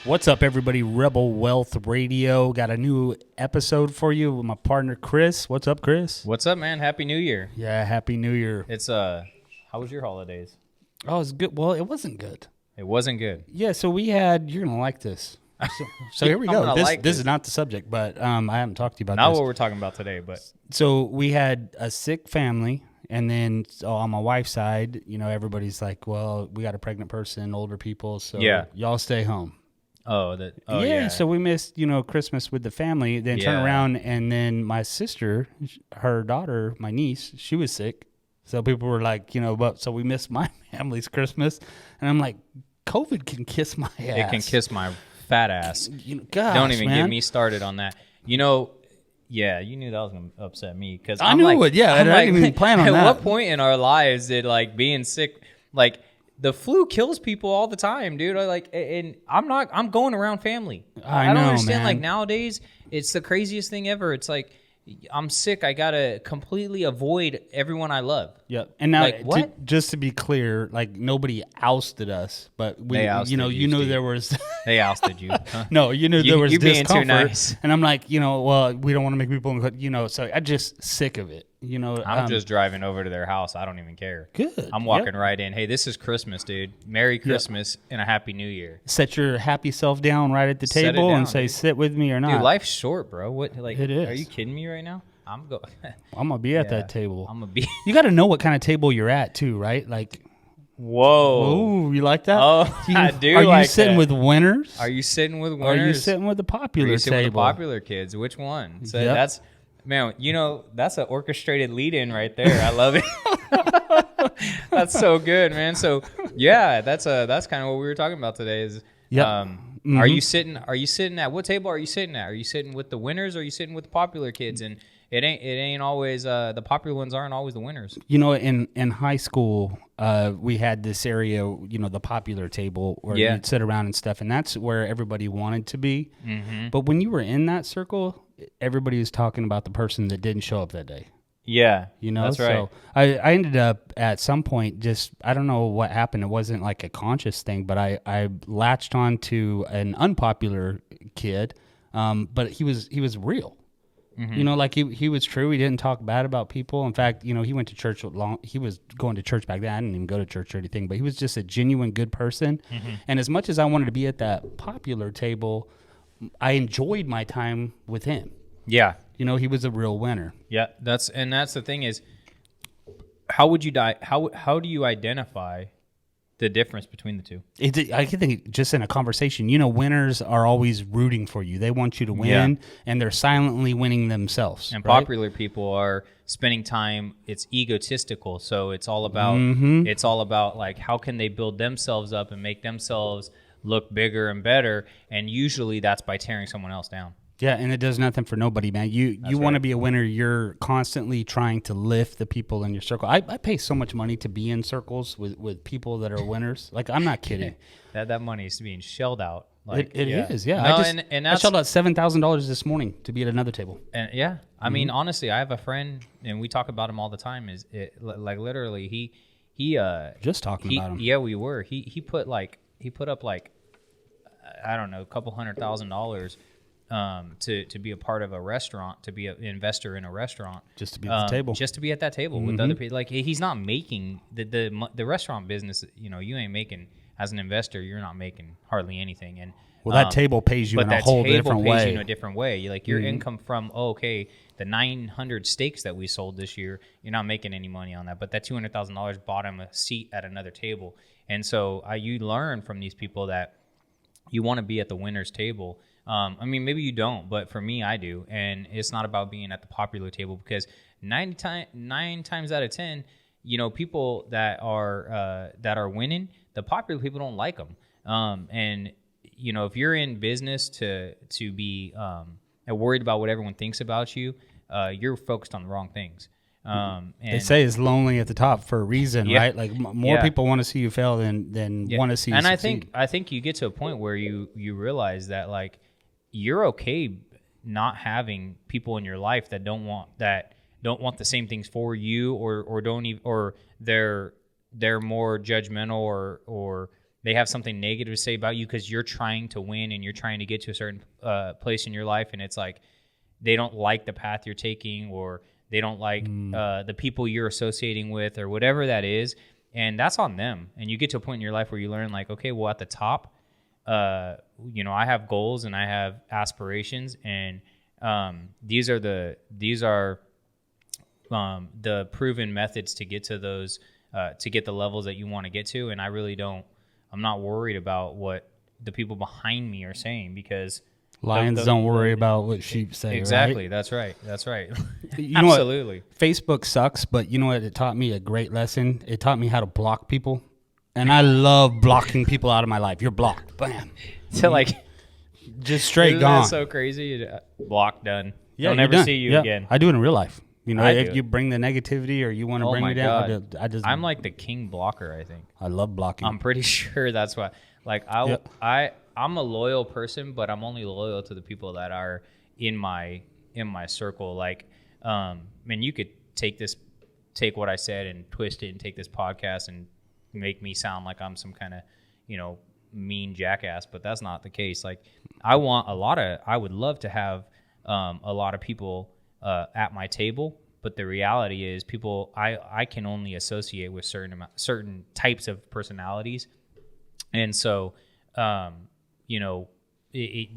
What's up, everybody? Rebel Wealth Radio got a new episode for you with my partner Chris. What's up, Chris? What's up, man? Happy New Year. Yeah, Happy New Year. It's how was your holidays? Oh, it's good. Well, it wasn't good. It wasn't good. Yeah, so we had. You're gonna like this. So here we go. This is not the subject, but I haven't talked to you about Not this. what we're talking about today, but So we had a sick family, and then on my wife's side, everybody's like, "Well, we got a pregnant person, older people, so y'all stay home." yeah. So we missed, Christmas with the family. Then turn around, and then my sister, her daughter, my niece, she was sick. So people were like, so we missed my family's Christmas, and I'm like, COVID can kiss my ass. It can kiss my fat ass. Gosh, Don't even man. get me started on that. Yeah, you knew that was gonna upset me because I knew it. Yeah, I didn't even plan on that. At what point in our lives did being sick the flu kills people all the time, dude. And I'm going around family. I don't understand. Man. Nowadays, it's the craziest thing ever. It's like I'm sick. I gotta completely avoid everyone I love. Yep. And now, what? Just to be clear, nobody ousted us, but we, they ousted you knew there was. They ousted you. Huh? No, there was you being discomfort. too nice. And I'm like, well, we don't want to make people, so I'm just sick of it. I'm just driving over to their house. I don't even care. Good. I'm walking right in. Hey, this is Christmas, dude. Merry Christmas and a Happy New Year. Set your happy self down right at the table and say, dude, sit with me or not. Dude, life's short, bro. What? It is. Are you kidding me right now? I'm gonna be at that table. I'm gonna be. You got to know what kind of table you're at too, right? Whoa. Ooh, you like that? Oh, I do. Are like you sitting that. with winners? Are you sitting with winners? Or are you sitting with the popular Are you sitting table? with the popular kids? Which one? So Yep. that's, man. That's an orchestrated lead-in right there. I love it. That's so good, man. So yeah, that's kind of what we were talking about today. Is Are you sitting at what table are you sitting at? Are you sitting with the winners or are you sitting with the popular kids? And it ain't always the popular ones aren't always the winners. In high school, we had this area, the popular table where you'd sit around and stuff, and that's where everybody wanted to be. Mm-hmm. But when you were in that circle, everybody was talking about the person that didn't show up that day. Yeah, that's right. So I ended up at some point I don't know what happened. It wasn't like a conscious thing, but I latched on to an unpopular kid, but he was real. Mm-hmm. He was true. He didn't talk bad about people. In fact, he went to church he was going to church back then. I didn't even go to church or anything, but he was just a genuine good person. Mm-hmm. And as much as I wanted to be at that popular table, I enjoyed my time with him. Yeah. He was a real winner. Yeah, that's the thing is, how would you how do you identify the difference between the two? I can think just in a conversation, winners are always rooting for you. They want you to win, and they're silently winning themselves. And right? Popular people are spending time. It's egotistical, so it's all about how can they build themselves up and make themselves look bigger and better, and usually that's by tearing someone else down. Yeah, and it does nothing for nobody, man. You want to be a winner. You're constantly trying to lift the people in your circle. I pay so much money to be in circles with people that are winners. I'm not kidding. that money is being shelled out. It is, yeah. No, I shelled out $7,000 this morning to be at another table. And yeah, I mean, honestly, I have a friend, and we talk about him all the time. Literally, he just talking about him. Yeah, we were. He put up I don't know, a couple $100,000. To be a part of a restaurant, to be an investor in a restaurant, just to be at the table, just to be at that table with other people. He's not making the restaurant business. You ain't making, as an investor, you're not making hardly anything. And that table pays you in a whole different way. But that table pays you in a different way. Your income from the 900 steaks that we sold this year, you're not making any money on that. But that $200,000 bought him a seat at another table. And so you learn from these people that you want to be at the winner's table. Maybe you don't, but for me, I do. And it's not about being at the popular table because 9 times out of 10, people that are winning, the popular people don't like them. If you're in business to be worried about what everyone thinks about you, you're focused on the wrong things. And they say it's lonely at the top for a reason, right? More people want to see you fail than want to see you succeed. And I think you get to a point where you realize that you're okay not having people in your life that don't want the same things for you, or don't even, or they're more judgmental or they have something negative to say about you because you're trying to win and you're trying to get to a certain place in your life, and it's like they don't like the path you're taking, or they don't like the people you're associating with, or whatever that is, and that's on them. And you get to a point in your life where you learn, like, okay, well, at the top, you know, I have goals and I have aspirations, and these are the proven methods to get to those, to get the levels that you want to get to. And I'm not worried about what the people behind me are saying, because lions don't worry about what sheep say. Exactly. Right? That's right. That's right. You know Absolutely. What? Facebook sucks, but you know what? It taught me a great lesson. It taught me how to block people. And I love blocking people out of my life. You're blocked. Bam. So, like, just straight isn't gone. that so crazy? Block, done. Yeah, They'll never done. see you again. I do it in real life. You know, I if do. you bring the negativity or you want to Oh bring my me down, God. I'm like the king blocker, I think. I love blocking. I'm pretty sure that's why. Like, I'm a loyal person, but I'm only loyal to the people that are in my circle. Like, man, you could take what I said and twist it and take this podcast and make me sound like I'm some kind of, you know, mean jackass, but that's not the case. Like, I would love to have a lot of people at my table, but the reality is people I can only associate with certain types of personalities. And so, you know,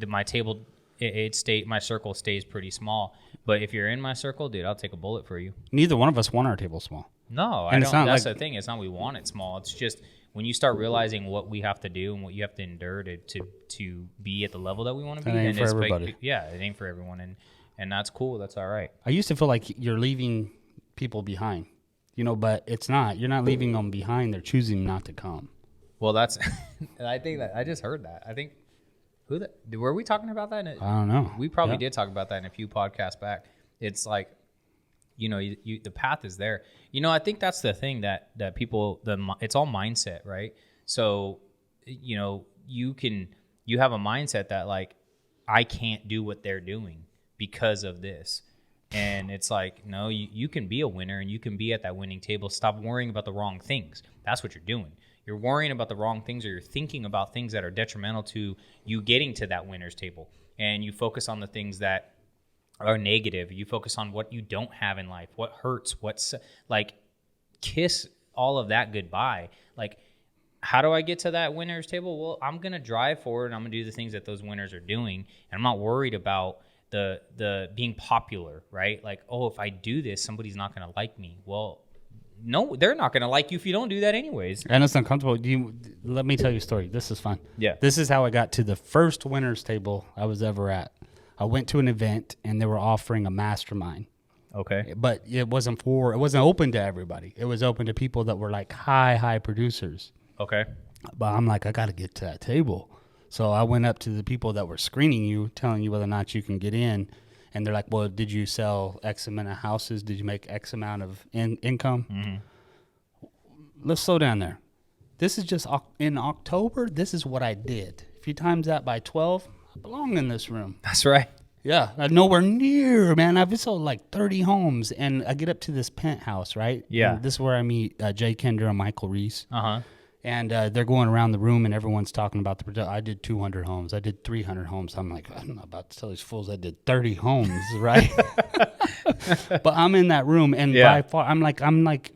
my circle stays pretty small. But if you're in my circle, dude, I'll take a bullet for you. Neither one of us want our table small. No, I don't. That's the thing. It's not we want it small. It's just when you start realizing what we have to do and what you have to endure to be at the level that we want to be, then it's for everybody. It ain't for everyone, and that's cool. That's all right. I used to feel like you're leaving people behind, you know, but it's not. You're not leaving them behind. They're choosing not to come. Well, that's. I think that I just heard that. I think were we talking about that? I don't know. We probably did talk about that in a few podcasts back. It's like, you know, the path is there. You know, I think that's the thing that people, it's all mindset, right? So, you know, you have a mindset that, like, I can't do what they're doing because of this. And it's like, no, you can be a winner and you can be at that winning table. Stop worrying about the wrong things. That's what you're doing. You're worrying about the wrong things, or you're thinking about things that are detrimental to you getting to that winner's table. And you focus on the things that are negative. You focus on what you don't have in life, what hurts, like, kiss all of that goodbye. Like, how do I get to that winner's table? Well, I'm going to drive forward and I'm going to do the things that those winners are doing. And I'm not worried about the being popular, right? Like, oh, if I do this, somebody's not going to like me. Well, no, they're not going to like you if you don't do that anyways. And it's uncomfortable. Let me tell you a story. This is fun. Yeah. This is how I got to the first winner's table I was ever at. I went to an event and they were offering a mastermind. Okay. But it wasn't open to everybody. It was open to people that were like high producers. Okay. But I'm like, I got to get to that table. So I went up to the people that were screening you, telling you whether or not you can get in. And they're like, well, did you sell X amount of houses? Did you make X amount of income? Mm-hmm. Let's slow down there. This is just in October. This is what I did. If you times that by 12, I belong in this room. That's right. Yeah, nowhere near, man. I've sold like 30 homes, and I get up to this penthouse, right? Yeah. And this is where I meet Jay Kender and Michael Reese. Uh-huh. And they're going around the room, and everyone's talking about I did 200 homes. I did 300 homes. I'm like, I'm not about to tell these fools I did 30 homes, right? But I'm in that room, and by far, I'm like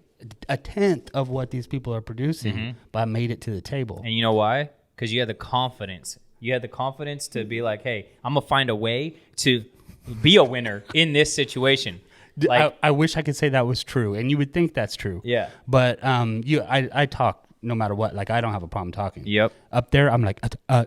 a tenth of what these people are producing, but I made it to the table. And you know why? Because you had the confidence. You had the confidence to be like, hey, I'm going to find a way to be a winner in this situation. Like, I wish I could say that was true, and you would think that's true. Yeah. But I talk no matter what. Like, I don't have a problem talking. Yep. Up there, I'm like, I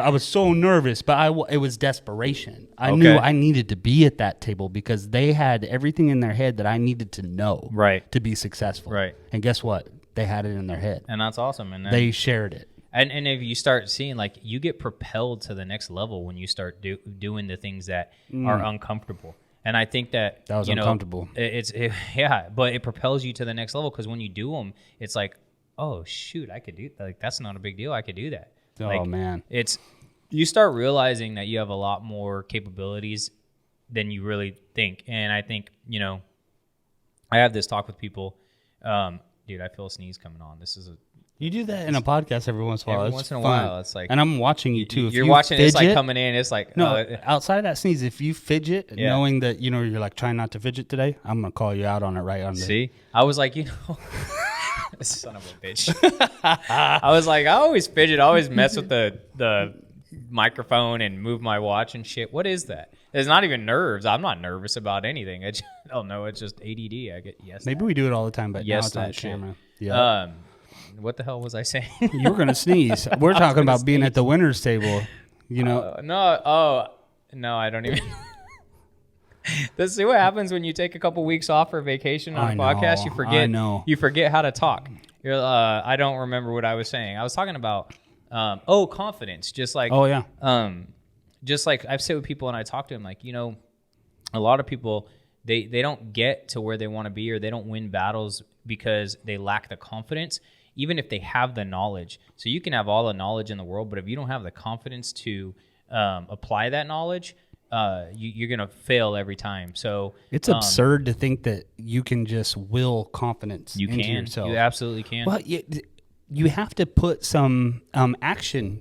was so nervous, but it was desperation. I knew I needed to be at that table because they had everything in their head that I needed to know to be successful. Right. And guess what? They had it in their head. And that's awesome. And they shared it. And if you start seeing, like, you get propelled to the next level when you start doing the things that are uncomfortable. And I think that was uncomfortable. But it propels you to the next level because when you do them, it's like, oh shoot, I could do like that's not a big deal. I could do that. Oh like, man, you start realizing that you have a lot more capabilities than you really think. And I think I have this talk with people. Dude, I feel a sneeze coming on. This is You do that in a podcast every once in a while. Every It's once in a fun. while, it's like, and I'm watching you too. If you're you watching. fidget, It's like coming in. It's like no, outside of that sneeze, if you fidget, Yeah. knowing that you're like trying not to fidget today, I'm gonna call you out on it right on the. See, I was like, son of a bitch. I was like, I always fidget, I always mess with the microphone and move my watch and shit. What is that? It's not even nerves. I'm not nervous about anything. I don't know. It's just ADD. I get Maybe we do it all the time, but now Yes, it's on that shit. camera. Yeah. What the hell was I saying? You were gonna sneeze. We're talking about being at the winners table. No, I don't even. Let's see what happens when you take a couple weeks off for vacation on a podcast. You forget how to talk. I don't remember what I was saying. I was talking about confidence. Just like just like I've said with people, and I talk to them, like, a lot of people they don't get to where they want to be, or they don't win battles because they lack the confidence, even if they have the knowledge. So you can have all the knowledge in the world, but if you don't have the confidence to apply that knowledge, you're gonna fail every time. So it's absurd to think that you can just will confidence into yourself. You absolutely can. Well, you have to put some action,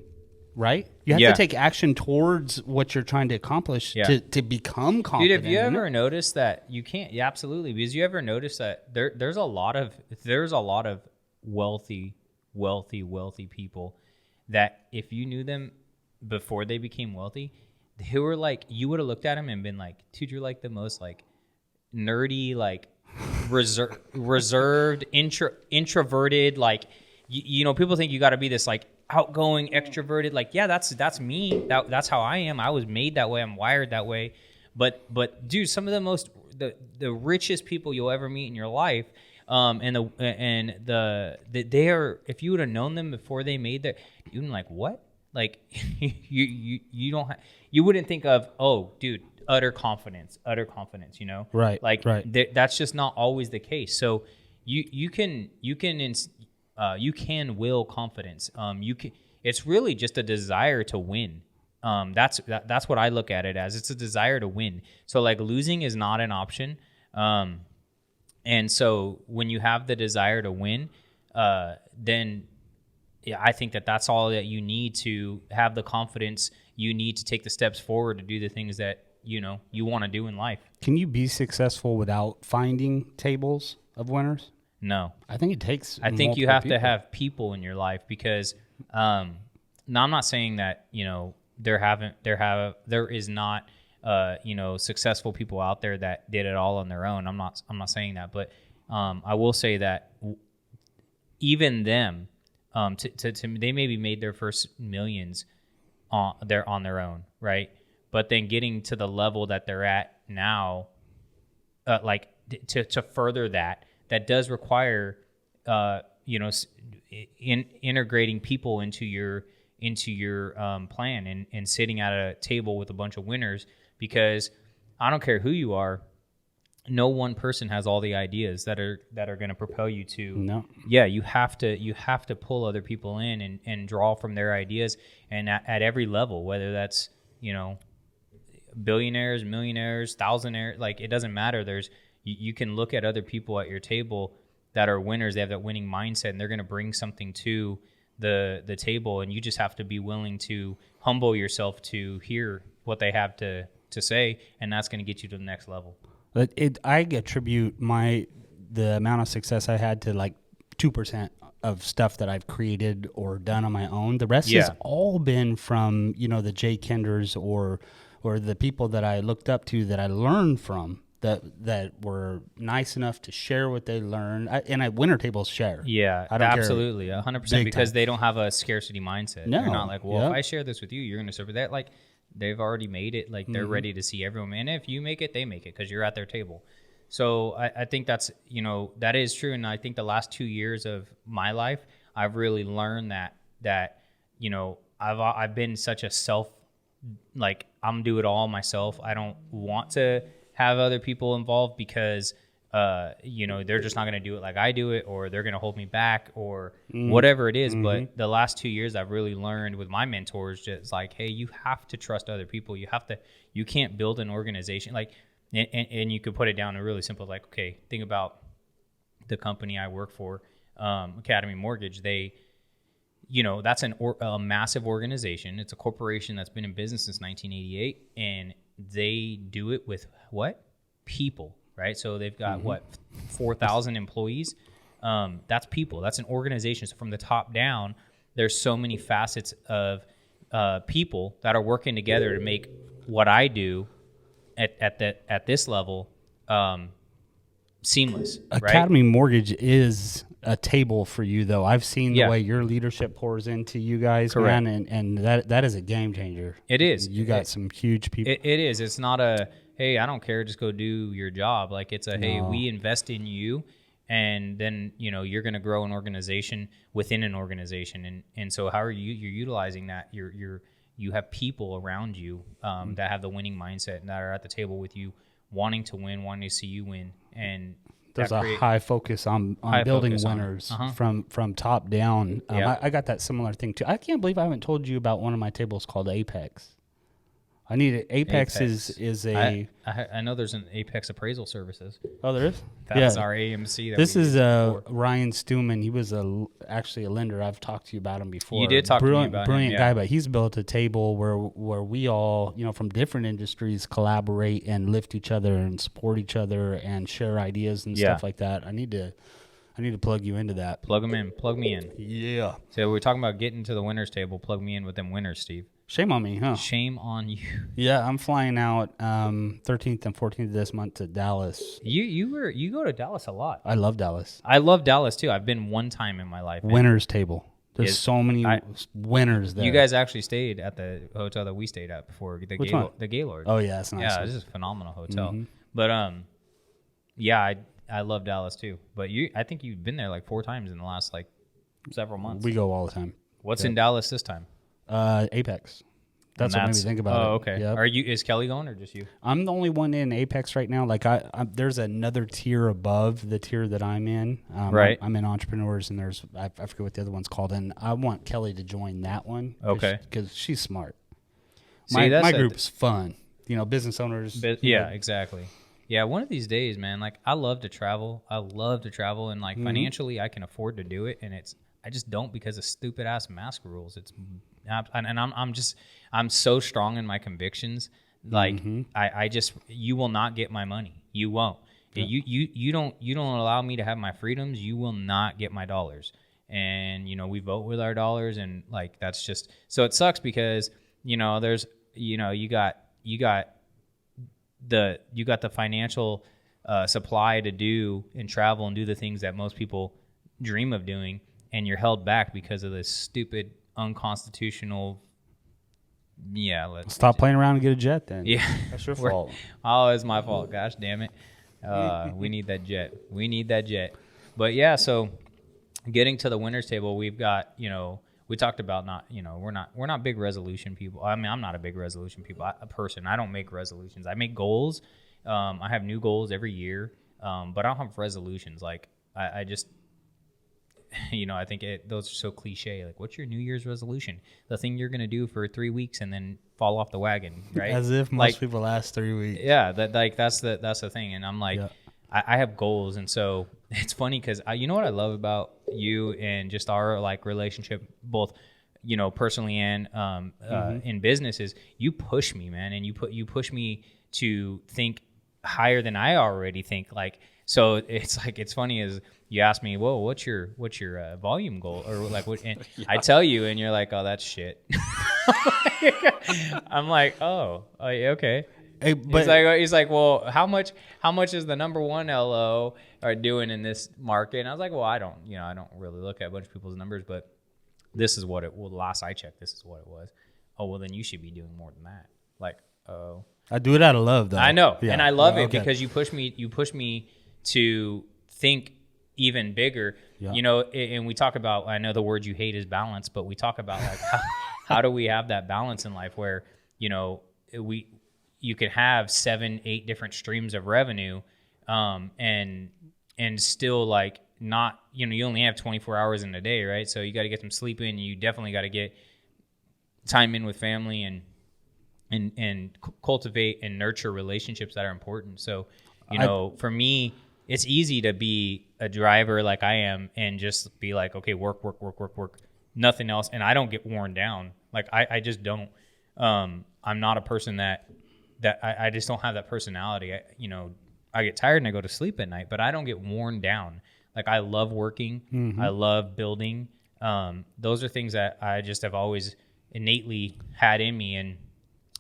right? You have to take action towards what you're trying to accomplish to become confident. Dude, have you ever noticed that you can't? Yeah, absolutely. Because you ever notice that there's a lot of wealthy people that if you knew them before they became wealthy, they were like, you would have looked at them and been like, dude, you're like the most like nerdy, like reserved, introverted, like, people think you got to be this like outgoing, extroverted, like, yeah, that's me. That's how I am. I was made that way. I'm wired that way. But dude, some of the richest people you'll ever meet in your life, they are, if you would have known them before they made that, you'd be like, what? Like, you wouldn't think of, oh, dude, utter confidence, Right. Like, right. That's just not always the case. So you can will confidence. It's really just a desire to win. That's what I look at it as. It's a desire to win. So like losing is not an option. And so when you have the desire to win, then I think that's all that you need to have the confidence. You need to take the steps forward to do the things that you want to do in life. Can you be successful without finding tables of winners? No, I think it takes. I think you have to have people in your life, because now I'm not saying that there is not successful people out there that did it all on their own. I'm not saying that, but I will say that even them, they maybe made their first millions on their own, right? But then getting to the level that they're at now, to further that does require integrating people into your plan and sitting at a table with a bunch of winners, because I don't care who you are, no one person has all the ideas that are going to propel you to. No. Yeah, you have to pull other people in and draw from their ideas, and at every level, whether that's billionaires, millionaires, thousandaires, like, it doesn't matter. You can look at other people at your table that are winners. They have that winning mindset, and they're going to bring something to the table, and you just have to be willing to humble yourself to hear what they have to say, and that's going to get you to the next level. But I attribute the amount of success I had to like 2% of stuff that I've created or done on my own. The rest has all been from the Jay Kenders or the people that I looked up to, that I learned from, that were nice enough to share what they learned. And winner tables share. Yeah, I don't absolutely, 100%, because they don't have a scarcity mindset. No, they're not like, well, if I share this with you, you're going to serve that. Like, they've already made it. Like, they're ready to see everyone. And if you make it, they make it, because you're at their table. So I think that's, that is true. And I think the last 2 years of my life, I've really learned that I've been such a I'm do it all myself. I don't want to have other people involved, because they're just not going to do it like I do it, or they're going to hold me back, or whatever it is. But the last 2 years, I've really learned with my mentors, just like, hey, you have to trust other people. You can't build an organization and you could put it down in really simple, like, okay, think about the company I work for. Academy Mortgage, they, that's a massive organization. It's a corporation that's been in business since 1988, and they do it with what? People, right? So they've got 4,000 employees. That's people. That's an organization. So from the top down, there's so many facets of people that are working together to make what I do at this level seamless. Academy Mortgage is a table for you, though. I've seen the way your leadership pours into you guys, man, and that is a game changer. It is. You got some huge people. It is. It's not a, hey, I don't care, just go do your job. Like, it's a, hey, we invest in you, and then you're going to grow an organization within an organization, and so how are you're utilizing that? You have people around you that have the winning mindset and that are at the table with you, wanting to win, wanting to see you win, and there's a high focus on building winners from top down. I got that similar thing too. I can't believe I haven't told you about one of my tables called Apex. I need it. Apex. is a. I know there's an Apex Appraisal Services. Oh, there is. That's our AMC. This is Ryan Stuman. He was actually a lender. I've talked to you about him before. You did talk to me about him. Brilliant guy, but he's built a table where we all from different industries collaborate and lift each other and support each other and share ideas and stuff like that. I need to plug you into that. Plug them in. Plug me in. Yeah. So we're talking about getting to the winners table. Plug me in with them winners, Steve. Shame on me, huh? Shame on you. Yeah, I'm flying out 13th and 14th of this month to Dallas. You go to Dallas a lot. I love Dallas. I love Dallas too. I've been one time in my life. Winners table. There's so many winners there. You guys actually stayed at the hotel that we stayed at before, the Gaylord. Oh yeah, it's nice. Yeah, this is a phenomenal hotel. But I love Dallas too. But I think you've been there like 4 times in the last like several months. We go all the time. What's in Dallas this time? Apex. That's what made me think about it. Oh, okay. Yep. Is Kelly going or just you? I'm the only one in Apex right now. Like there's another tier above the tier that I'm in. Right. I'm in entrepreneurs, and there's I forget what the other one's called, and I want Kelly to join that one. Okay. Because she's smart. My group's fun. Business owners. Yeah, exactly. Yeah, one of these days, man. Like, I love to travel. And like financially, I can afford to do it, and I just don't because of stupid ass mask rules. I'm so strong in my convictions. Like you will not get my money. You won't. Yeah. You don't allow me to have my freedoms. You will not get my dollars. And we vote with our dollars, and like that's just so it sucks because there's you got the financial supply to do and travel and do the things that most people dream of doing, and you're held back because of this stupid unconstitutional. Yeah, stop playing around and get a jet then. Yeah, that's your fault. Oh, it's my fault. Gosh damn it. We need that jet. But yeah, so getting to the winners table, we've got we talked about we're not big resolution people. I mean, I'm not a big resolution person. I don't make resolutions. I make goals. I have new goals every year, but I don't have resolutions. Like I just. I think those are so cliche. Like, what's your New Year's resolution? The thing you're going to do for 3 weeks and then fall off the wagon, right? As if most people last 3 weeks. Yeah, that's the thing. And I'm like, I have goals, and so it's funny because you know what I love about you and just our like relationship, both personally and in business, is you push me, man, and you push me to think higher than I already think. Like, so it's funny as you ask me, whoa, what's your volume goal, or like what? And I tell you, and you're like, oh, that's shit. I'm like, oh, okay. Hey, but he's like, well, how much is the number one LO are doing in this market? And I was like, well, I don't really look at a bunch of people's numbers, but this is what the last I checked, this is what it was. Oh, well, then you should be doing more than that. Like, oh, I do it out of love, though. I know, and I love it because you push me to think even bigger, and we talk about, I know the word you hate is balance, but we talk about like how do we have that balance in life where, you can have 7-8 different streams of revenue, and still like not, you only have 24 hours in a day, right? So you got to get some sleep in. You definitely got to get time in with family and cultivate and nurture relationships that are important. So, for me, it's easy to be a driver like I am and just be like, okay, work, nothing else. And I don't get worn down. Like I just don't. I'm not a person that I just don't have that personality. I get tired and I go to sleep at night, but I don't get worn down. Like I love working. I love building. Those are things that I just have always innately had in me. And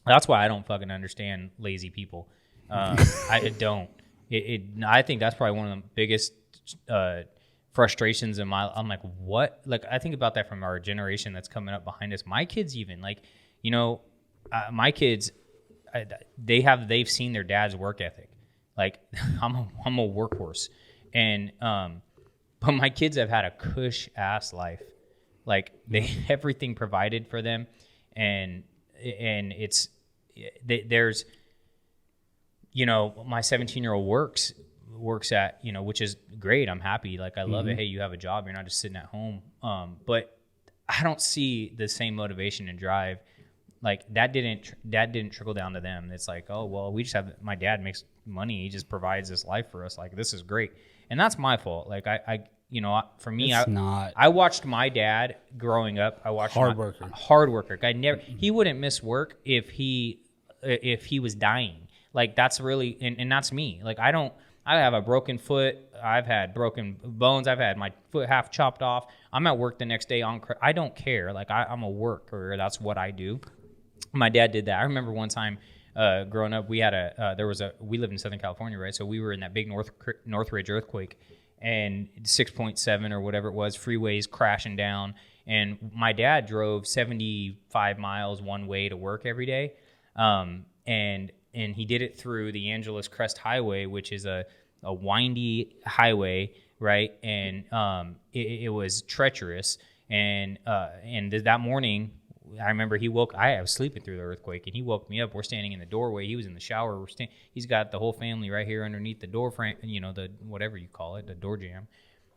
that's why I don't fucking understand lazy people. I don't. I think that's probably one of the biggest frustrations in I'm like, what? Like, I think about that from our generation that's coming up behind us. My kids even, like, my kids, they've seen their dad's work ethic. Like, I'm a workhorse. And, but my kids have had a cush ass life. Like, everything provided for them. And it's, there's, my 17-year-old works at, which is great. I'm happy. Like, I love it. Hey, you have a job. You're not just sitting at home. But I don't see the same motivation and drive. Like that didn't trickle down to them. It's like, oh, well, we just have, my dad makes money. He just provides this life for us. Like, this is great. And that's my fault. Like for me, I watched my dad growing up. I watched hard worker. He wouldn't miss work if he was dying. Like, that's really, and that's me. Like, I have a broken foot. I've had broken bones. I've had my foot half chopped off. I'm at work the next day I don't care. Like, I'm a worker. That's what I do. My dad did that. I remember one time growing up, we had we lived in Southern California, right? So we were in that big Northridge earthquake, and 6.7 or whatever it was, freeways crashing down. And my dad drove 75 miles one way to work every day. And he did it through the Angeles Crest Highway, which is a windy highway, right? And it was treacherous. And that morning, I remember I was sleeping through the earthquake, and he woke me up. We're standing in the doorway. He was in the shower. He's got the whole family right here underneath the door frame, the whatever you call it, the door jamb.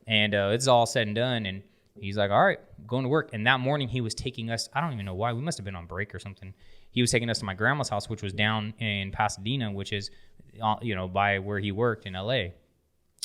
And it's all said and done, and he's like, all right, I'm going to work. And that morning he was taking us, I don't even know why, we must have been on break or something. He was taking us to my grandma's house, which was down in Pasadena, which is, by where he worked in LA.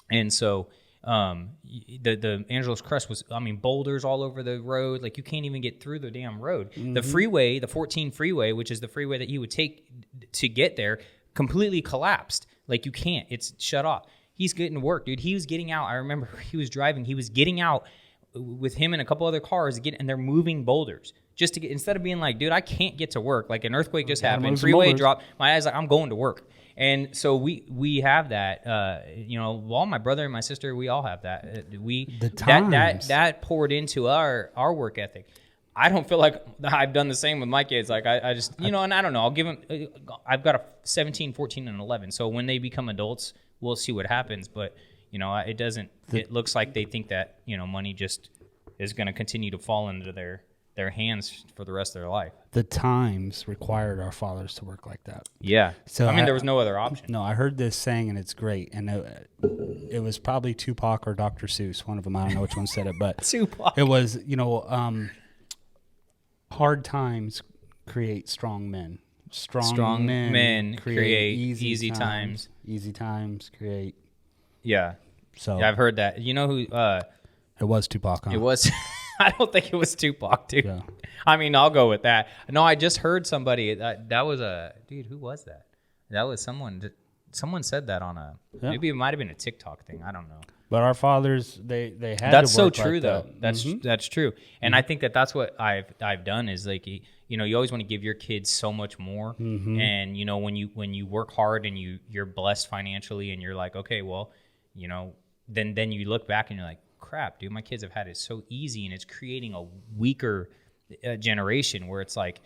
And so the Angeles Crest was, boulders all over the road. Like, you can't even get through the damn road. Mm-hmm. The freeway, the 14 freeway, which is the freeway that you would take to get there, completely collapsed. Like, you can't. It's shut off. He's getting to work, dude. He was getting out. I remember he was driving. He was getting out with him and a couple other cars, and they're moving boulders just to get, instead of being like, dude, I can't get to work. Like, an earthquake just happened. Freeway dropped. My eyes like, I'm going to work. And so we have that, all my brother and my sister, we all have that. That poured into our work ethic. I don't feel like I've done the same with my kids. Like, I just, and I don't know, I'll give them, I've got a 17, 14, and 11. So when they become adults, we'll see what happens. But, it looks like they think that, money just is going to continue to fall into their hands for the rest of their life. The times required our fathers to work like that. Yeah. So there was no other option. No, I heard this saying, and it's great. And it was probably Tupac or Dr. Seuss. One of them, I don't know which one said it, but Tupac. It was, hard times create strong men. Strong men create easy times. Easy times create. Yeah. So yeah, I've heard that. You know who? It was Tupac. Huh? It was. I don't think it was Tupac, dude. Yeah. I'll go with that. No, I just heard somebody that was dude. Who was that? That was someone. Someone said that on maybe it might have been a TikTok thing. I don't know. But our fathers, they had. That's to work so true, like though. That. That's true, and I think that's what I've done is like you always want to give your kids so much more, and when you work hard and you're blessed financially and you're like, okay, well, then you look back and you're like, crap, dude, my kids have had it so easy, and it's creating a weaker generation where it's like,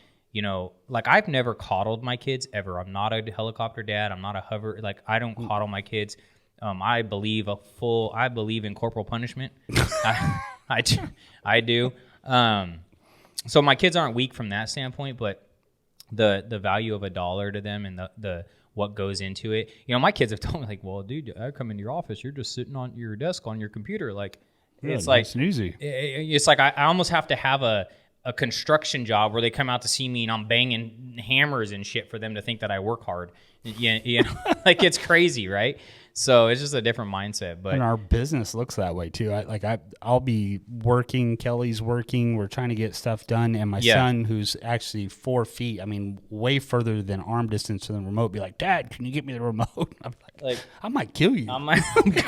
like I've never coddled my kids ever. I'm not a helicopter dad. I'm not a hover. Like, I don't coddle my kids. I believe in corporal punishment. I do. So my kids aren't weak from that standpoint, but the value of $1 to them and the what goes into it. My kids have told me, like, well, dude, I come into your office, you're just sitting on your desk on your computer. Like, it's like, nice and easy. It's like I almost have to have a construction job where they come out to see me and I'm banging hammers and shit for them to think that I work hard. Yeah, like, it's crazy, right? So it's just a different mindset. But And our business looks that way too. I'll be working, Kelly's working, we're trying to get stuff done, and my son, who's actually 4 feet, I mean, way further than arm distance to the remote, be like, Dad, can you get me the remote? I'm like, I might kill you. I'm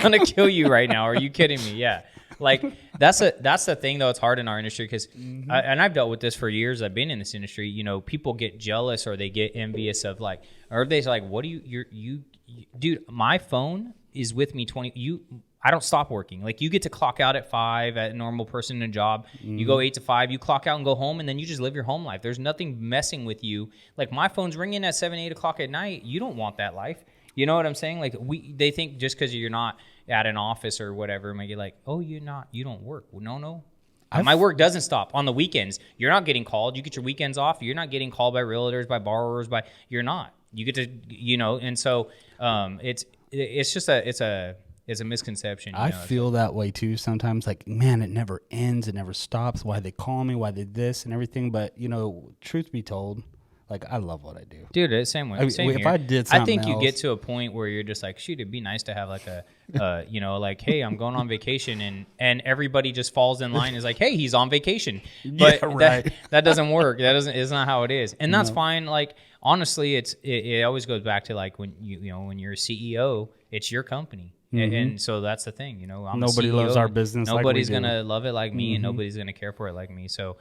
gonna kill you right now. Are you kidding me? Yeah. Like that's the thing though. It's hard in our industry because, and I've dealt with this for years. I've been in this industry. You know, people get jealous or they get envious of like, or they say like, what do you, dude? My phone is with me I don't stop working. Like you get to clock out at 5 at a normal person in a job. You go 8 to 5, you clock out and go home, and then you just live your home life. There's nothing messing with you. Like my phone's ringing at 7, 8 o'clock at night. You don't want that life. You know what I'm saying? Like they think just because you're not at an office or whatever, might get like, oh, you don't work. Well, no. My work doesn't stop on the weekends. You're not getting called. You get your weekends off. You're not getting called by realtors, by borrowers, you're not. You get to, and so it's just a misconception. I feel that way too sometimes. Like, man, it never ends. It never stops. Why they call me? Why they this and everything? But truth be told, like I love what I do, dude. It's same way. Same if here. I did, I think you get to a point where you're just like, shoot, it'd be nice to have like a, like, hey, I'm going on vacation, and everybody just falls in line. Is like, hey, he's on vacation, but that doesn't work. It's not how it is, and that's fine. Like honestly, it always goes back to like when when you're a CEO, it's your company. And so that's the thing, nobody loves our business. Nobody's gonna love it like me, and nobody's gonna care for it like me. So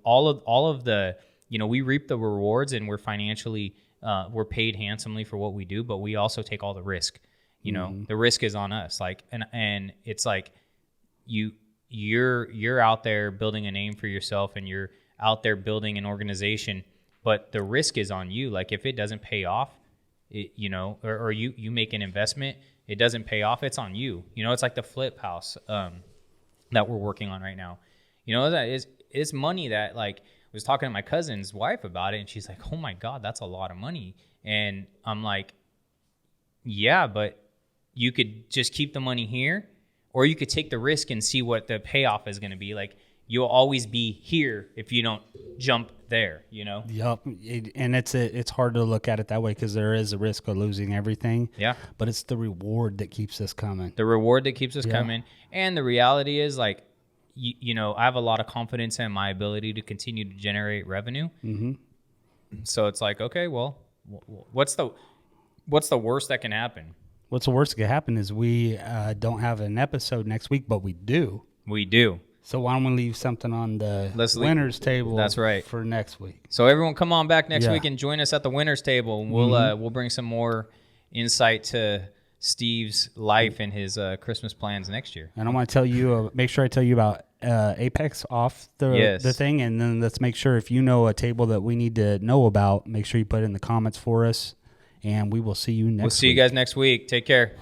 all of the we reap the rewards, and we're financially we're paid handsomely for what we do, but we also take all the risk. The risk is on us. Like and it's like you're out there building a name for yourself, and you're out there building an organization, but the risk is on you. Like if it doesn't pay off, or you make an investment, it doesn't pay off, it's on you. It's like the flip house that we're working on right now. That is money that like I was talking to my cousin's wife about it, and she's like, oh my God, that's a lot of money. And I'm like, yeah, but you could just keep the money here, or you could take the risk and see what the payoff is going to be. Like you'll always be here if you don't jump there, Yep. And it's hard to look at it that way because there is a risk of losing everything. Yeah. But it's the reward that keeps us coming. The reward that keeps us coming. And the reality is like, I have a lot of confidence in my ability to continue to generate revenue. Mm-hmm. So it's like, okay, well, what's the worst that can happen? What's the worst that can happen is we don't have an episode next week, but we do. We do. So why don't we leave something on the winners table? That's right. For next week. So everyone, come on back next week and join us at the winners table. We'll bring some more insight to Steve's life and his Christmas plans next year. And I want to tell you, make sure I tell you about Apex off the thing, and then let's make sure if you know a table that we need to know about, make sure you put it in the comments for us, and we will see you next week. We'll see you guys next week. Take care.